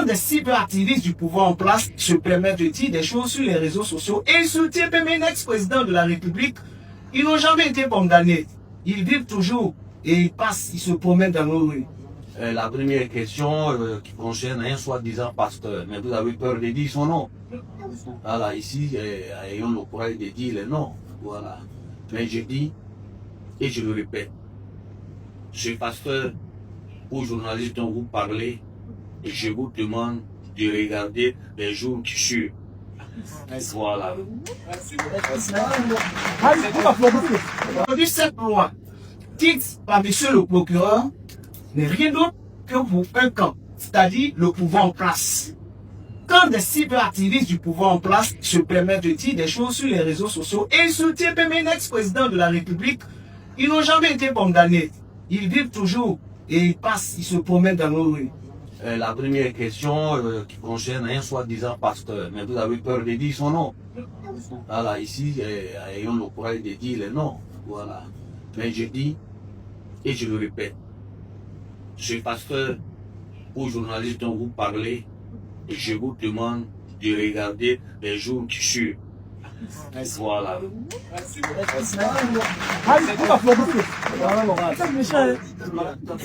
Quand des cyberactivistes du pouvoir en place se permettent de dire des choses sur les réseaux sociaux et soutiennent même l'ex-président de la République, ils n'ont jamais été condamnés. Ils vivent toujours et ils passent, ils se promènent dans nos rues. La première question qui concerne un soi-disant pasteur, mais vous avez peur de dire son nom. Voilà, ici, ayons le courage de dire le nom. Voilà. Mais je dis, et je le répète, ce pasteur ou journaliste dont vous parlez, je vous demande de regarder les jours qui suivent. Voilà. Aujourd'hui, cette loi, dite par monsieur le procureur, n'est rien d'autre que pour un camp, c'est-à-dire le pouvoir en place. Quand des cyberactivistes du pouvoir en place se permettent de dire des choses sur les réseaux sociaux et soutiennent même l'ex-président de la République, ils n'ont jamais été condamnés. Ils vivent toujours et ils passent, ils se promènent dans nos rues. La première question qui concerne un soi-disant pasteur, mais vous avez peur de dire son nom. Voilà, ici, ayons le courage de dire le nom. Voilà. Mais je dis, et je le répète, ce pasteur ou journaliste dont vous parlez, je vous demande de regarder les jours qui suivent. Voilà. Donc,